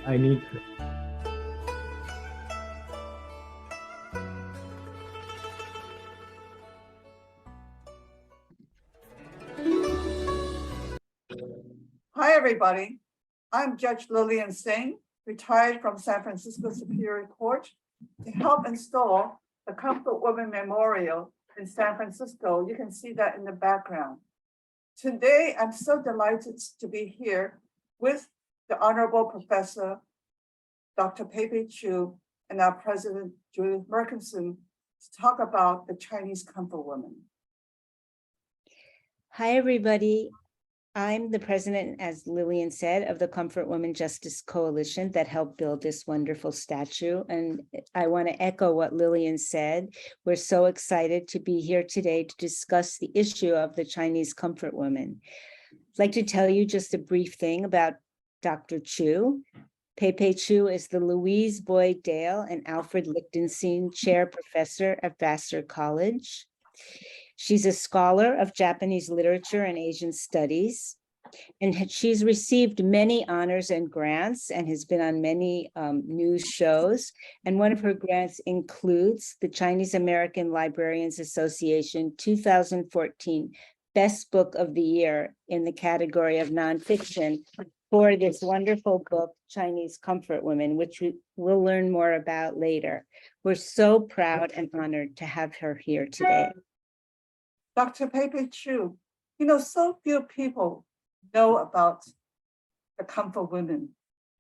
I need to. Hi, everybody. I'm Judge Lillian Singh, retired from San Francisco Superior Court to help install the Comfort Women Memorial in San Francisco. You can see that in the background. Today, I'm so delighted to be here with the Honorable Professor, Dr. Pei-Pei Chu, and our President, Judith Merkinson, to talk about the Chinese Comfort Women. Hi, everybody. I'm the president, as Lillian said, of the Comfort Women Justice Coalition that helped build this wonderful statue. And I want to echo what Lillian said. We're so excited to be here today to discuss the issue of the Chinese Comfort Women. I'd like to tell you just a brief thing about Dr. Chu. Pei-Pei Chu is the Louise Boyd Dale and Alfred Lichtenstein Chair Professor at Vassar College. She's a scholar of Japanese literature and Asian studies, and she's received many honors and grants and has been on many news shows. And one of her grants includes the Chinese American Librarians Association 2014 Best Book of the Year in the category of nonfiction for this wonderful book, Chinese Comfort Women, which we'll learn more about later. We're so proud and honored to have her here today. Dr. Pei-Pei Chu, so few people know about the Comfort Women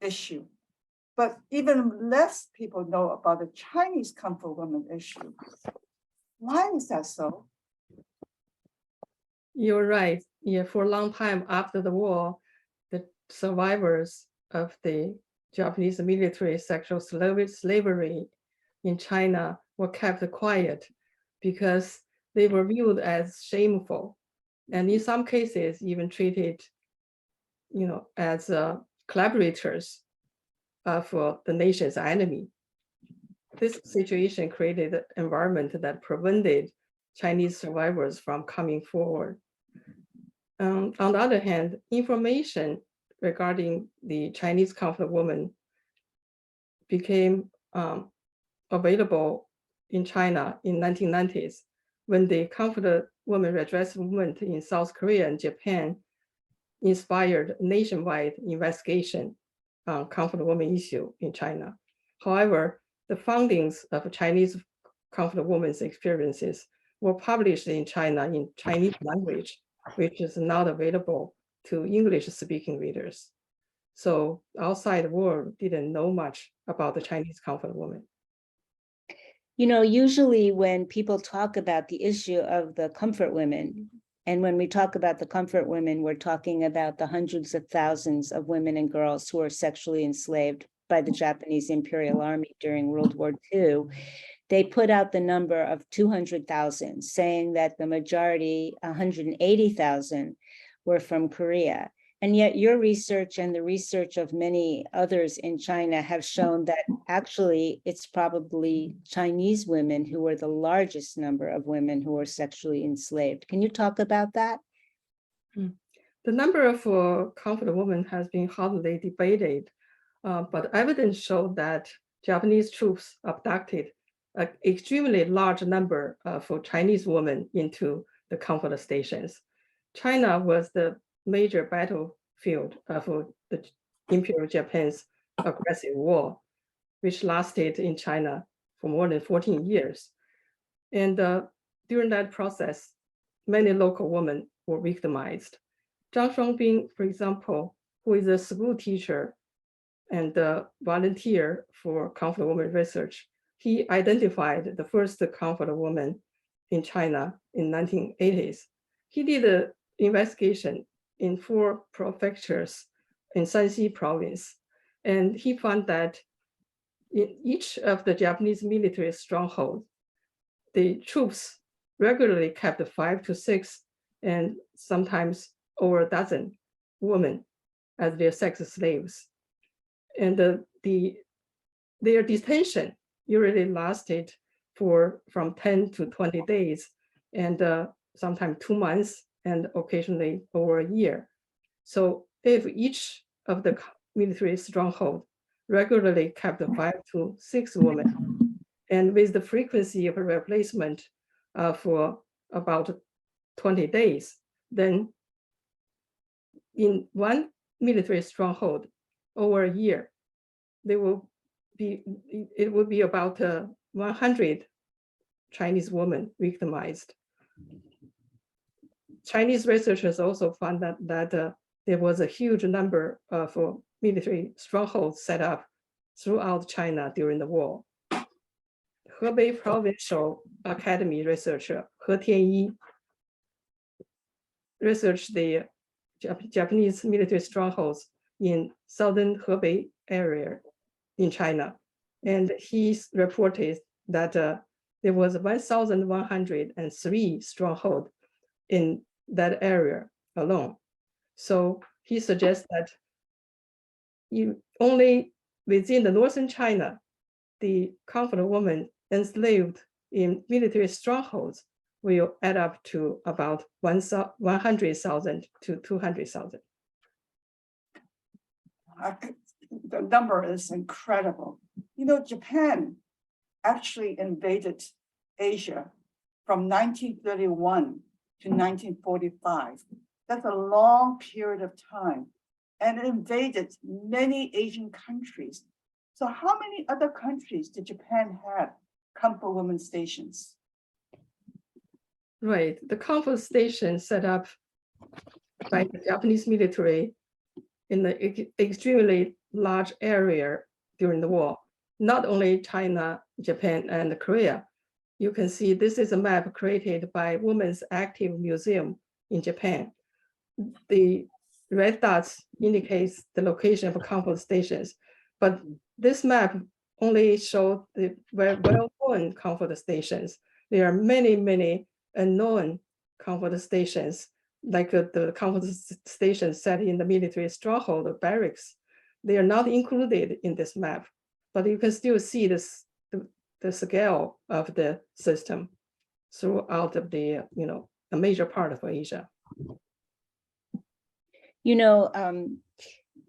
issue, but even less people know about the Chinese Comfort Women issue. Why is that so? You're right. Yeah, for a long time after the war, the survivors of the Japanese military sexual slavery in China were kept quiet because they were viewed as shameful, and in some cases even treated, as collaborators for the nation's enemy. This situation created an environment that prevented Chinese survivors from coming forward. On the other hand, information regarding the Chinese Comfort Woman became available in China in 1990s. When the Comfort Women redress movement in South Korea and Japan inspired nationwide investigation on Comfort Women issue in China. However, the findings of Chinese Comfort Women's experiences were published in China in Chinese language, which is not available to English-speaking readers. So outside world didn't know much about the Chinese Comfort Woman. Usually when people talk about the issue of the Comfort Women, and when we talk about the Comfort Women, we're talking about the hundreds of thousands of women and girls who were sexually enslaved by the Japanese Imperial Army during World War II. They put out the number of 200,000, saying that the majority, 180,000, were from Korea. And yet your research and the research of many others in China have shown that actually it's probably Chinese women who were the largest number of women who were sexually enslaved. Can you talk about that? The number of Comfort Women has been hotly debated, but evidence showed that Japanese troops abducted an extremely large number of Chinese women into the comfort stations. China was the major battlefield of the Imperial Japan's aggressive war, which lasted in China for more than 14 years. And during that process, many local women were victimized. Zhang Shuangbing, for example, who is a school teacher and a volunteer for Comfort Women research, he identified the first Comfort Woman in China in 1980s. He did an investigation in 4 prefectures in Shanxi province, and he found that in each of the Japanese military strongholds, the troops regularly kept 5 to 6 and sometimes over a dozen women as their sex slaves. And their detention usually lasted from 10 to 20 days, and sometimes 2 months, and occasionally over a year. So if each of the military stronghold regularly kept 5 to 6 women. And with the frequency of replacement for about 20 days, then in one military stronghold over a year, it will be about 100 Chinese women victimized. Chinese researchers also found that there was a huge number of military strongholds set up throughout China during the war. Hebei Provincial Academy researcher He Tianyi researched the Japanese military strongholds in southern Hebei area in China. And he reported that there was 1,103 strongholds in that area alone. So he suggests that only within the northern China, the comfort women enslaved in military strongholds will add up to about 100,000 to 200,000. The number is incredible. You know, Japan actually invaded Asia from 1931 to 1945. That's a long period of time, and it invaded many Asian countries. So how many other countries did Japan have comfort women stations? Right, the comfort station set up by the Japanese military in the extremely large area during the war, not only China, Japan, and Korea. You can see this is a map created by Women's Active Museum in Japan. The red dots indicates the location of comfort stations, but this map only shows the very well-known comfort stations. There are many, many unknown comfort stations, like the comfort stations set in the military stronghold or barracks. They are not included in this map, but you can still see this, the scale of the system throughout of the, a major part of Asia.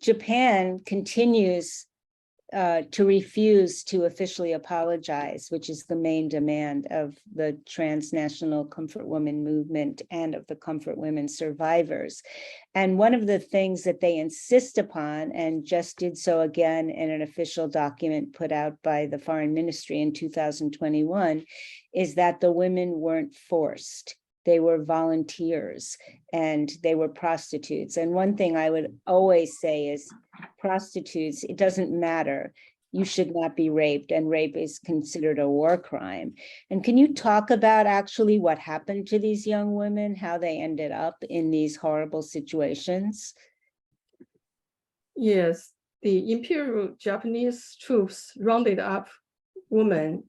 Japan continues to refuse to officially apologize, which is the main demand of the transnational comfort women movement and of the comfort women survivors. And one of the things that they insist upon, and just did so again in an official document put out by the Foreign Ministry in 2021, is that the women weren't forced. They were volunteers and they were prostitutes. And one thing I would always say is prostitutes, it doesn't matter. You should not be raped, and rape is considered a war crime. And can you talk about actually what happened to these young women, how they ended up in these horrible situations? Yes, the Imperial Japanese troops rounded up women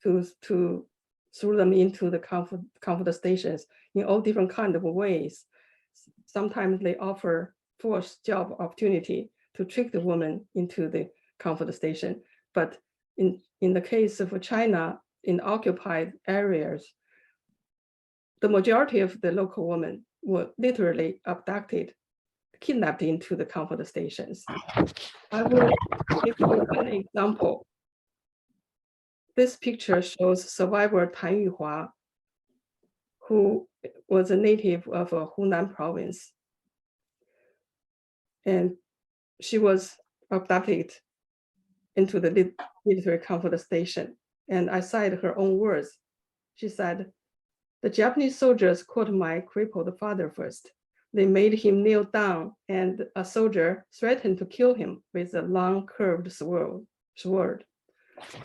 to threw them into the comfort stations in all different kinds of ways. Sometimes they offer forced job opportunity to trick the woman into the comfort station. But in the case of China, in occupied areas, the majority of the local women were literally abducted, kidnapped into the comfort stations. I will give you an example. This picture shows survivor Tan Yuhua, who was a native of Hunan province. And she was abducted into the military comfort station. And I cite her own words. She said, "The Japanese soldiers caught my crippled father first. They made him kneel down, and a soldier threatened to kill him with a long curved sword.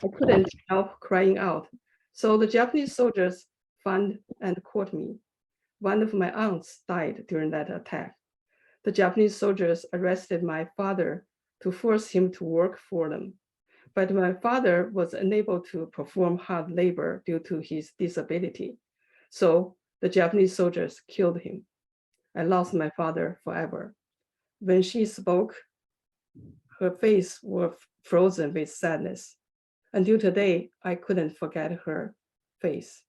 I couldn't help crying out. So the Japanese soldiers found and caught me. One of my aunts died during that attack. The Japanese soldiers arrested my father to force him to work for them. But my father was unable to perform hard labor due to his disability. So the Japanese soldiers killed him. I lost my father forever." When she spoke, her face was frozen with sadness. Until today, I couldn't forget her face.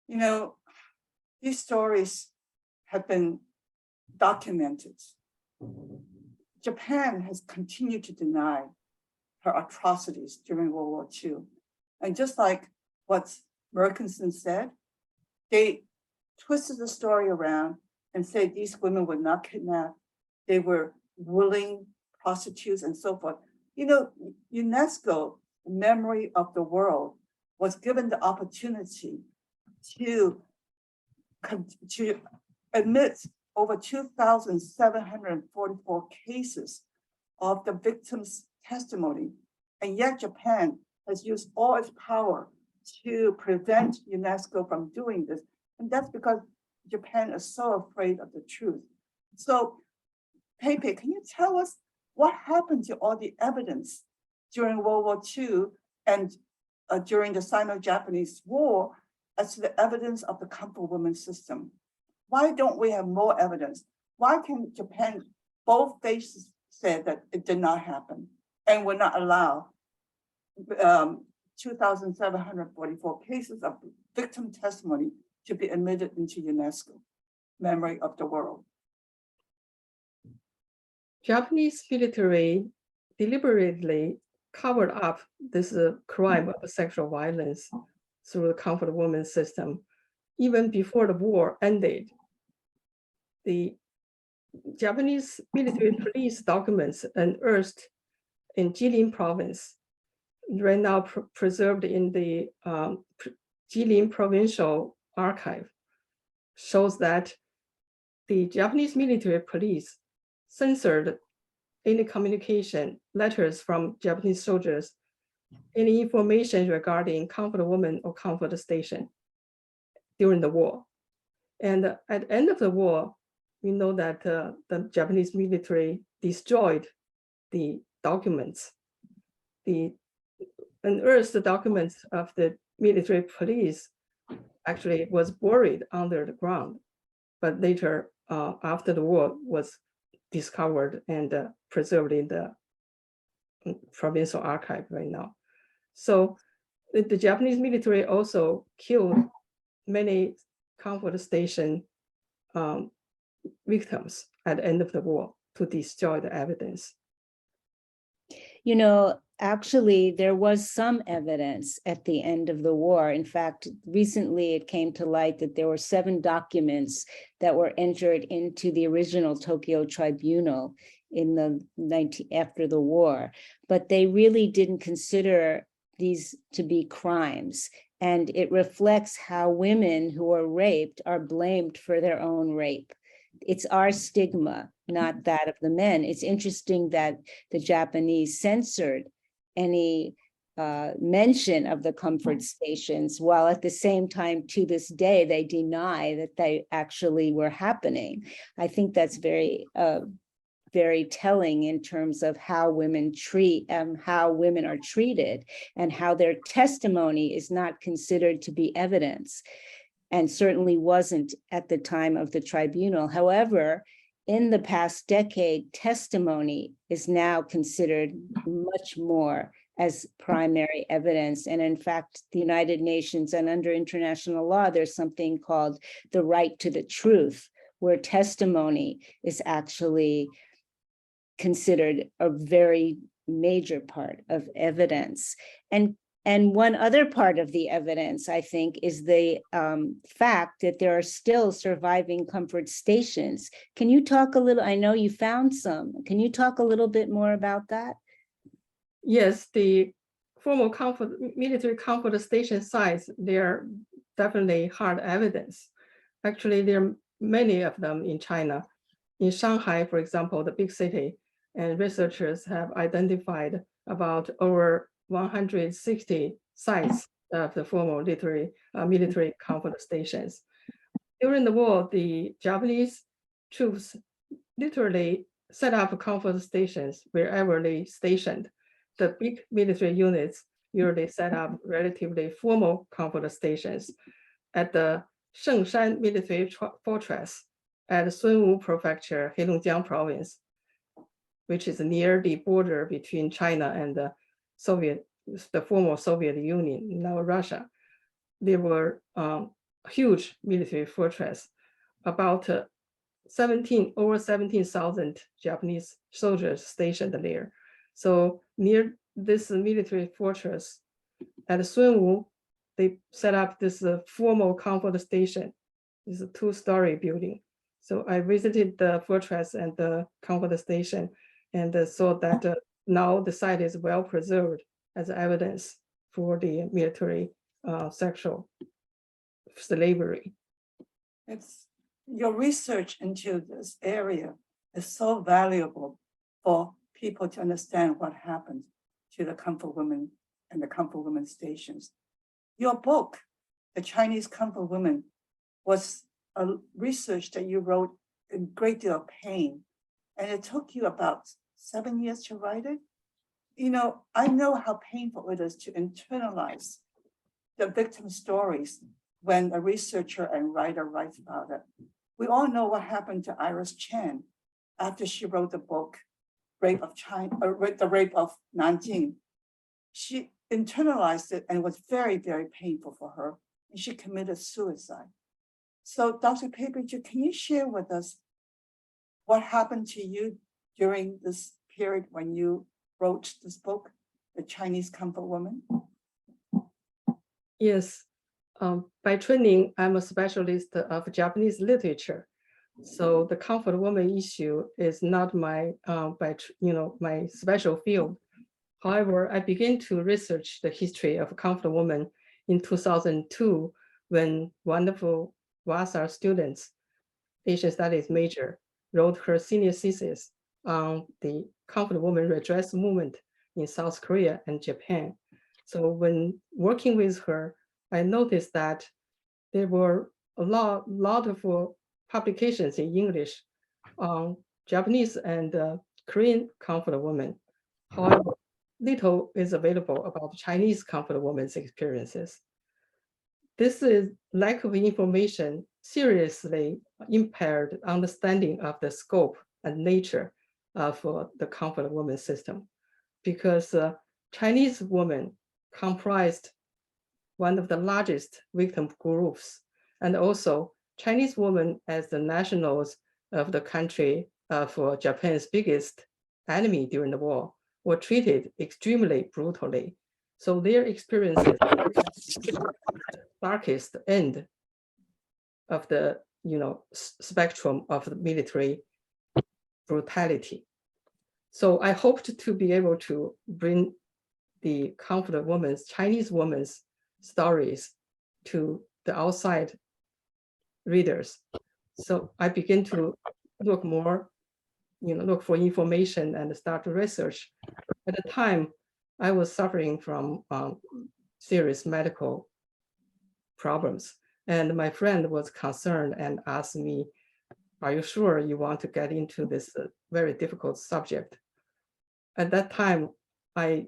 You know, these stories have been documented. Japan has continued to deny her atrocities during World War II. And just like what Murchison said, they twisted the story around and said these women were not kidnapped. They were willing prostitutes and so forth. You know, UNESCO, Memory of the World, was given the opportunity to admit over 2,744 cases of the victims' testimony. And yet Japan has used all its power to prevent UNESCO from doing this. And that's because Japan is so afraid of the truth. So, Pepe, can you tell us what happened to all the evidence during World War II and during the Sino-Japanese War as to the evidence of the comfort women system? Why don't we have more evidence? Why can Japan both faces say that it did not happen and would not allow 2,744 cases of victim testimony to be admitted into UNESCO Memory of the World? Japanese military deliberately covered up this crime of sexual violence through the comfort woman system. Even before the war ended, the Japanese military police documents unearthed in Jilin province, right now preserved in the Jilin Provincial Archive, shows that the Japanese military police censored any communication, letters from Japanese soldiers, any information regarding comfort woman or comfort station during the war. And at the end of the war, we know that the Japanese military destroyed the documents. The unearthed documents of the military police actually was buried under the ground, but later after the war was discovered and preserved in the provincial archive right now. So the Japanese military also killed many comfort station victims at the end of the war to destroy the evidence. You know, actually, there was some evidence at the end of the war. In fact, recently it came to light that there were 7 documents that were entered into the original Tokyo Tribunal in the after the war, but they really didn't consider these to be crimes. And it reflects how women who are raped are blamed for their own rape. It's our stigma, not that of the men. It's interesting that the Japanese censored any mention of the comfort stations, while at the same time, to this day, they deny that they actually were happening. I think that's very, very telling in terms of how women how women are treated, and how their testimony is not considered to be evidence, and certainly wasn't at the time of the tribunal. However, in the past decade, testimony is now considered much more as primary evidence. And in fact, the United Nations and under international law, there's something called the right to the truth, where testimony is actually considered a very major part of evidence. And one other part of the evidence, I think, is the fact that there are still surviving comfort stations. Can you talk a little, I know you found some, can you talk a little bit more about that? Yes, the former military comfort station sites, they're definitely hard evidence. Actually, there are many of them in China. In Shanghai, for example, the big city, and researchers have identified about over 160 sites of the former military comfort stations. During the war, the Japanese troops literally set up comfort stations wherever they stationed. The big military units usually set up relatively formal comfort stations at the Shengshan military fortress at Sunwu Prefecture, Heilongjiang province, which is near the border between China and the former Soviet Union, now Russia. There were huge military fortress, about over 17,000 Japanese soldiers stationed there. So near this military fortress at Sunwu, they set up this formal comfort station. It's a 2-story building. So I visited the fortress and the comfort station and saw that now the site is well preserved as evidence for the military sexual slavery. It's your research into this area is so valuable for people to understand what happened to the comfort women and the comfort women stations. Your book, The Chinese Comfort Women, was a research that you wrote in a great deal of pain, and it took you about 7 years to write it. You know, I know how painful it is to internalize the victim stories when a researcher and writer writes about it. We all know what happened to Iris Chen after she wrote the book, Rape of China, The Rape of Nanjing. She internalized it and it was very, very painful for her, and she committed suicide. So Dr. Papinger, can you share with us what happened to you during this period when you wrote this book, The Chinese Comfort Woman? Yes, by training, I'm a specialist of Japanese literature. So the comfort woman issue is not my, my special field. However, I began to research the history of comfort woman in 2002 when wonderful Vassar students, Asian Studies major, wrote her senior thesis on the comfort woman redress movement in South Korea and Japan. So when working with her, I noticed that there were a lot of publications in English on Japanese and Korean comfort women. However, little is available about Chinese comfort women's experiences. This is lack of information seriously impaired understanding of the scope and nature of the comfort woman system, because Chinese women comprised one of the largest victim groups, and also Chinese women as the nationals of the country for Japan's biggest enemy during the war were treated extremely brutally. So their experiences darkest end of the spectrum of the military brutality. So I hoped to be able to bring the comfort women's, Chinese women's stories to the outside readers. So I began to look more, look for information and start research. At the time, I was suffering from serious medical problems. And my friend was concerned and asked me, are you sure you want to get into this very difficult subject? At that time, I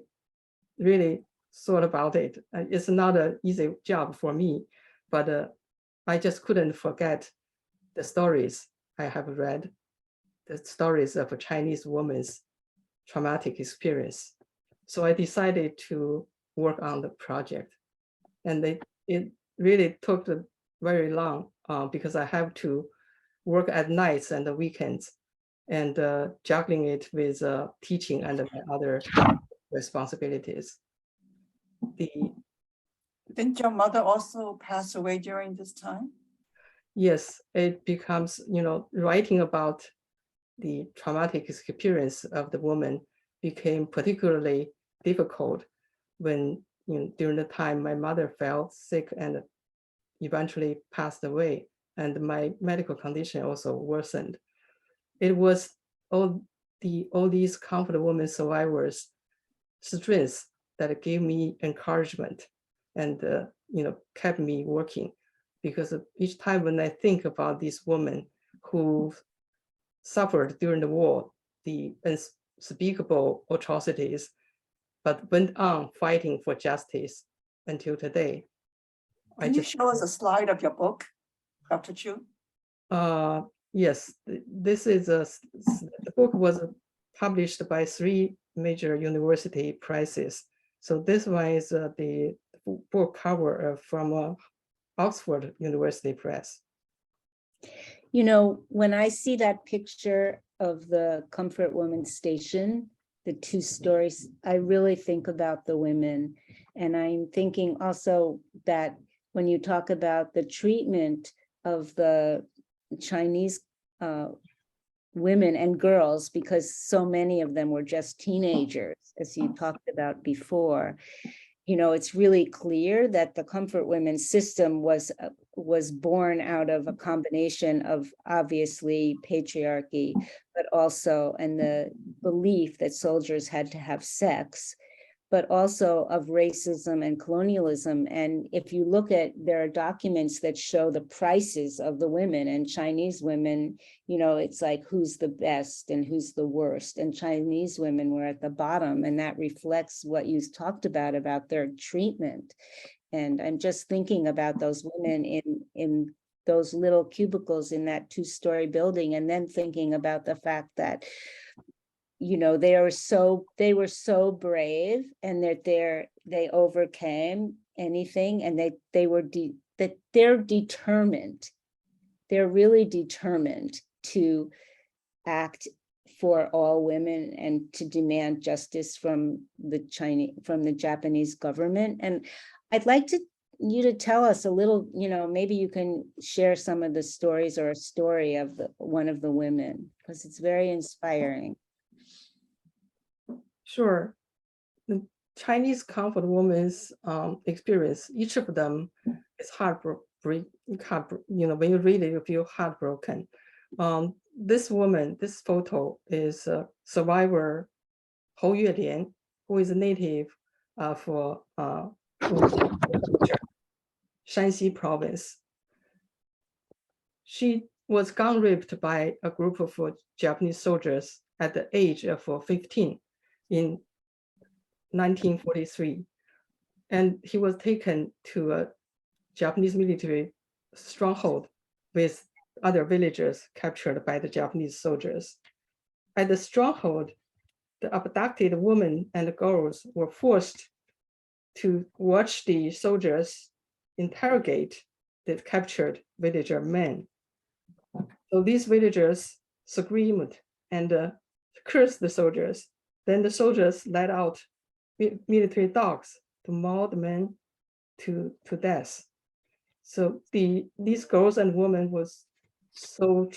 really thought about it. It's not an easy job for me, but I just couldn't forget the stories I have read, the stories of a Chinese woman's traumatic experience. So I decided to work on the project. And it really took very long because I have to work at nights and the weekends and juggling it with teaching and my other responsibilities. Didn't your mother also pass away during this time? Yes, it becomes, writing about the traumatic experience of the woman became particularly difficult when, during the time my mother fell sick and eventually passed away, and my medical condition also worsened. It was all these comfort women survivors' strengths that gave me encouragement and kept me working, because each time when I think about these women who suffered during the war, the unspeakable atrocities, but went on fighting for justice until today. Can you show us a slide of your book, Dr. Chu? Yes, this is the book was published by 3 major university presses. So this one is the book cover from Oxford University Press. You know, when I see that picture of the Comfort Women's Station, the 2 stories, I really think about the women. And I'm thinking also that when you talk about the treatment of the Chinese women and girls, because so many of them were just teenagers, as you talked about before, you know, it's really clear that the Comfort Women's system was born out of a combination of obviously patriarchy, but also, and the belief that soldiers had to have sex, but also of racism and colonialism. And if you look at, there are documents that show the prices of the women, and Chinese women, you know, it's like who's the best and who's the worst. And Chinese women were at the bottom, and that reflects what you talked about their treatment. And I'm just thinking about those women in those little cubicles in that 2-story building, and then thinking about the fact that, you know, they were so brave, and that they overcame anything, and they're determined. They're really determined to act for all women and to demand justice from the Japanese government. And I'd like you to tell us a little, you know, maybe you can share some of the stories or a story of one of the women, because it's very inspiring. Sure. The Chinese comfort women's experience, each of them is heartbreak, you know, when you read it, you feel heartbroken. This woman, this photo is survivor Hou Yuelian, who is a native of Shanxi province. She was gang raped by a group of Japanese soldiers at the age of 15 in 1943. And he was taken to a Japanese military stronghold with other villagers captured by the Japanese soldiers. At the stronghold, the abducted women and girls were forced to watch the soldiers interrogate the captured villager men. So these villagers screamed and cursed the soldiers. Then the soldiers let out military dogs to maul the men to death. So these girls and women was so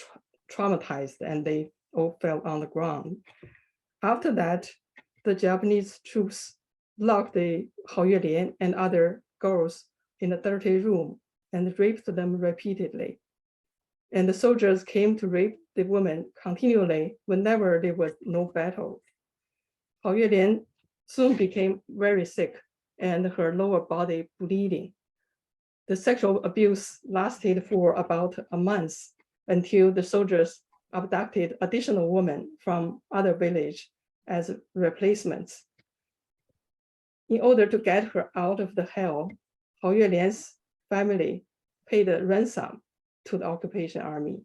traumatized, and they all fell on the ground. After that, the Japanese troops locked the Hou Yuelian and other girls in a dirty room and raped them repeatedly. And the soldiers came to rape the women continually whenever there was no battle. Hou Yuelian soon became very sick and her lower body bleeding. The sexual abuse lasted for about a month until the soldiers abducted additional women from other villages as replacements. In order to get her out of the hell, Hou Yuelian's family paid a ransom to the occupation army.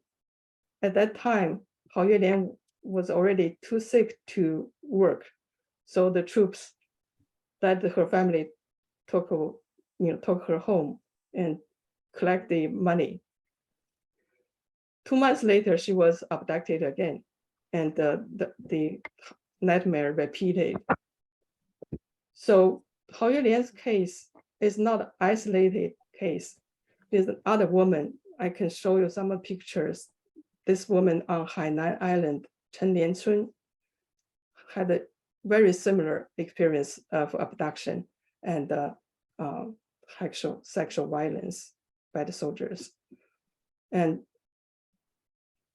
At that time, Hou Yuelian was already too sick to work, so the troops that her family took her home and collect the money. 2 months later, she was abducted again, and the nightmare repeated. So Hou Yuelian's case is not an isolated case. There's another woman. I can show you some pictures. This woman on Hainan Island, Chen Liancun, had a very similar experience of abduction and sexual violence by the soldiers. And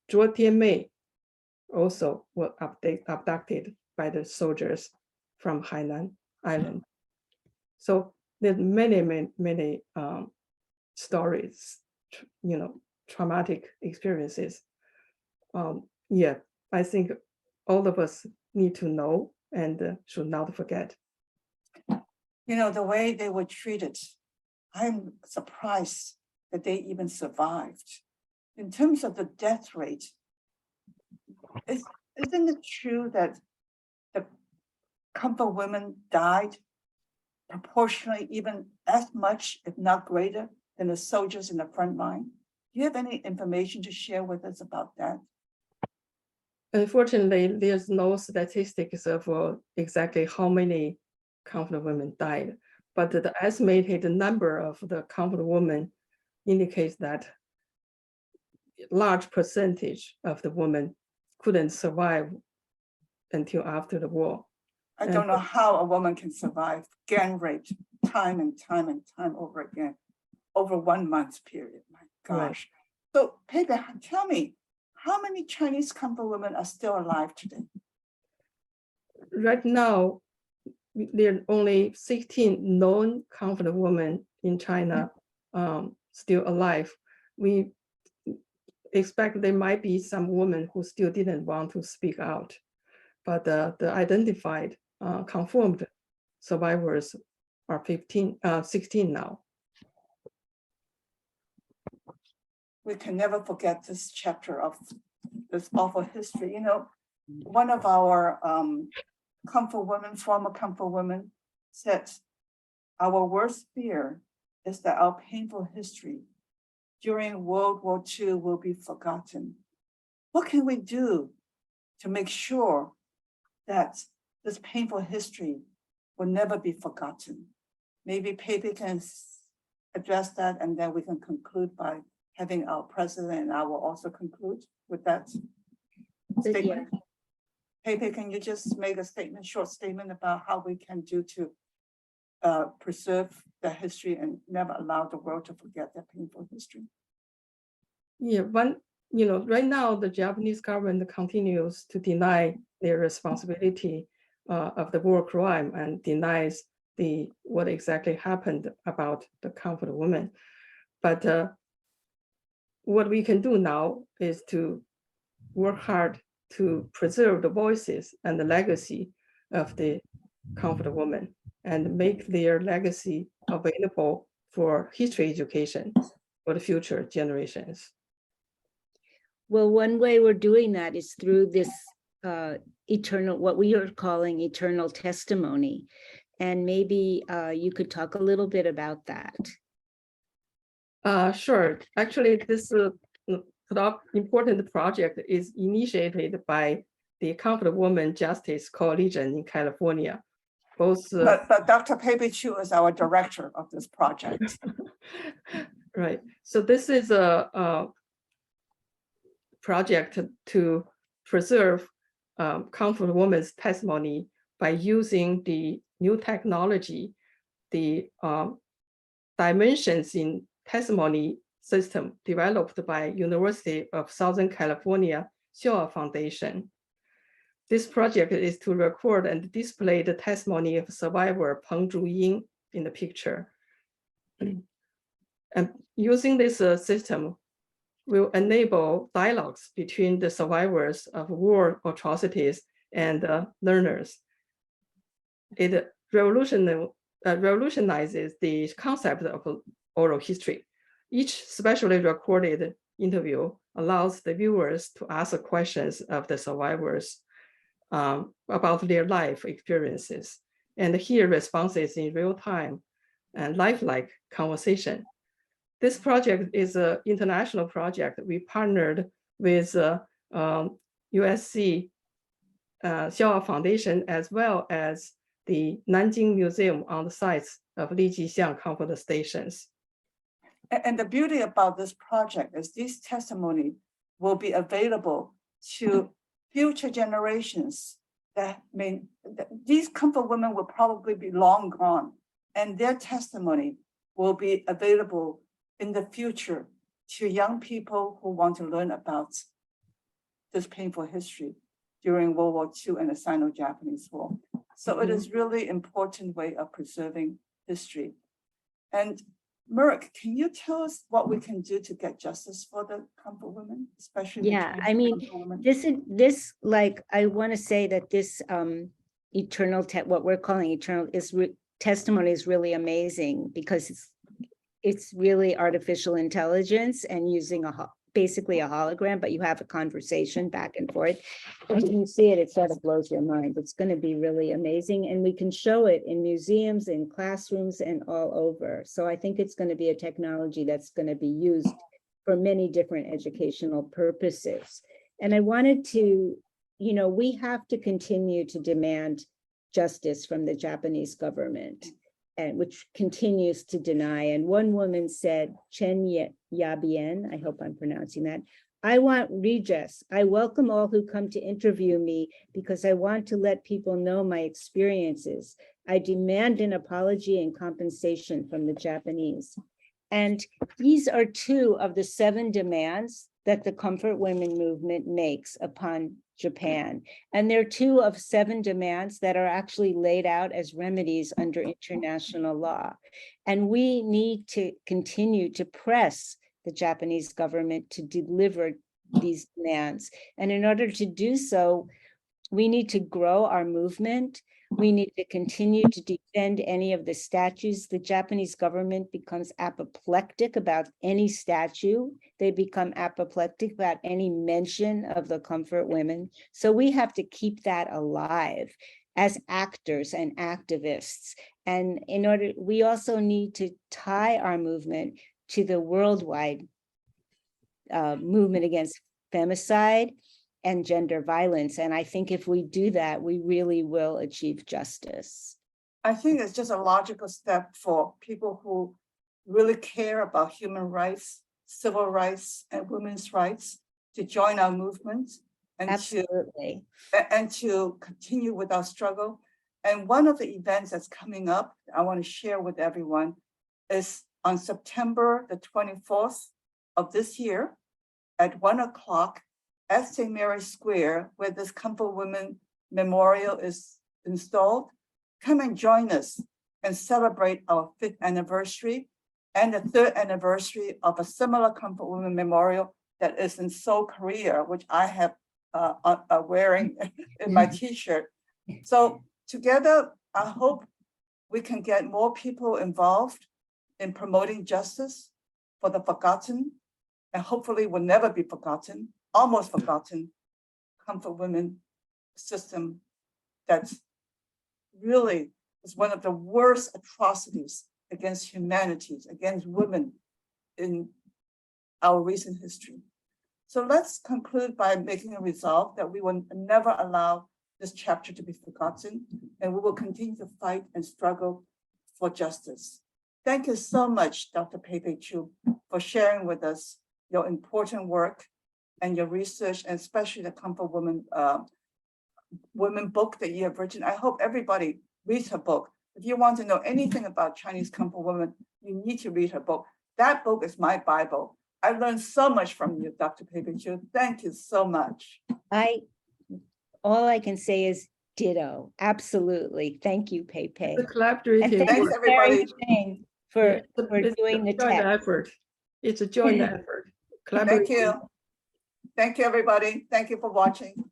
Zhuo Tianmei also was abducted by the soldiers from Hainan Island. So there's many stories, traumatic experiences. Yeah, I think all of us need to know and should not forget. You know, the way they were treated, I'm surprised that they even survived. In terms of the death rate, isn't it true that the comfort women died proportionally even as much, if not greater, than the soldiers in the front line? you have any information to share with us about that? Unfortunately, there's no statistics of exactly how many conflict women died, but the estimated number of the conflict women indicates that large percentage of the women couldn't survive until after the war. I don't know how a woman can survive gang rape time and time and time over again, over 1 month period, my Right. gosh. So Pepe, tell me, how many Chinese conflict women are still alive today? Right now, there are only 16 known conflict women in China still alive. We expect there might be some women who still didn't want to speak out, but the identified confirmed survivors are 16 now. We can never forget this chapter of this awful history. You know, one of our comfort women, former comfort women, said, our worst fear is that our painful history during World War II will be forgotten. What can we do to make sure that this painful history will never be forgotten? Maybe Pepe can address that, and then we can conclude by having our president, and I will also conclude with that statement. Pepe, can you just make a statement, short statement about how we can do to preserve the history and never allow the world to forget that painful history? Yeah, right now the Japanese government continues to deny their responsibility of the war crime and denies what exactly happened about the conflict women. But what we can do now is to work hard to preserve the voices and the legacy of the conflict women and make their legacy available for history education for the future generations. Well, one way we're doing that is through this eternal, what we are calling eternal testimony. And maybe you could talk a little bit about that. Sure. Actually, this important project is initiated by the Conflict Women Justice Coalition in California. Both, but Dr. Pepe Chu is our director of this project. Right. So this is a project to preserve conflict women's testimony by using the new technology, the dimensions in testimony system developed by University of Southern California Xiao Foundation. This project is to record and display the testimony of survivor Peng Zhuying in the picture. And using this system will enable dialogues between the survivors of war atrocities and learners. It revolutionizes the concept of oral history. Each specially recorded interview allows the viewers to ask questions of the survivors about their life experiences and hear responses in real time and lifelike conversation. This project is an international project. We partnered with USC Xiao Foundation as well as the Nanjing Museum on the sites of Lijixiang conflict stations. And the beauty about this project is these testimony will be available to future generations these comfort women will probably be long gone, and their testimony will be available in the future to young people who want to learn about this painful history during World War II and the Sino-Japanese War. So it is really important way of preserving history. And Merrick, can you tell us what we can do to get justice for the comfort women, especially? Yeah, I mean, this like, I want to say that this eternal, what we're calling eternal testimony is really amazing because it's really artificial intelligence and using basically a hologram, but you have a conversation back and forth. And when you see it, it sort of blows your mind. It's going to be really amazing. And we can show it in museums, in classrooms, and all over. So I think it's going to be a technology that's going to be used for many different educational purposes. And I wanted to, we have to continue to demand justice from the Japanese government, and which continues to deny. And one woman said, Chen Yabien, I hope I'm pronouncing that, I want redress. I welcome all who come to interview me because I want to let people know my experiences. I demand an apology and compensation from the Japanese. And these are 2 of the 7 demands that the Comfort Women movement makes upon Japan. And they're 2 of 7 demands that are actually laid out as remedies under international law. And we need to continue to press the Japanese government to deliver these demands. And in order to do so, we need to grow our movement. We need to continue to defend any of the statues. The Japanese government becomes apoplectic about any statue. They become apoplectic about any mention of the Comfort Women. So we have to keep that alive as actors and activists. And we also need to tie our movement to the worldwide movement against femicide and gender violence. And I think if we do that, we really will achieve justice. I think it's just a logical step for people who really care about human rights, civil rights, and women's rights to join our movement and Absolutely. to continue with our struggle. And one of the events that's coming up, I want to share with everyone, is on September the 24th of this year at 1 o'clock at St. Mary's Square, where this Comfort Women Memorial is installed. Come and join us and celebrate our 5th anniversary and the 3rd anniversary of a similar Comfort Women Memorial that is in Seoul, Korea, which I have wearing in my t-shirt. So together, I hope we can get more people involved in promoting justice for the forgotten, and hopefully will never be forgotten, almost forgotten Comfort Women system that's really is one of the worst atrocities against humanity, against women in our recent history. So let's conclude by making a resolve that we will never allow this chapter to be forgotten, and we will continue to fight and struggle for justice. Thank you so much, Dr. Pei-Pei Chu, for sharing with us your important work and your research, and especially the Comfort Women women book that you have written. I hope everybody reads her book. If you want to know anything about Chinese Comfort Women, you need to read her book. That book is my Bible. I learned so much from you, Dr. Pei-Pei Chu. Thank you so much. All I can say is ditto. Absolutely. Thank you, Pei-Pei. The collaborative And Thanks, thanks, everybody. Shane, for doing the joint text. effort. It's a joint effort. Thank you. Thank you, everybody. Thank you for watching.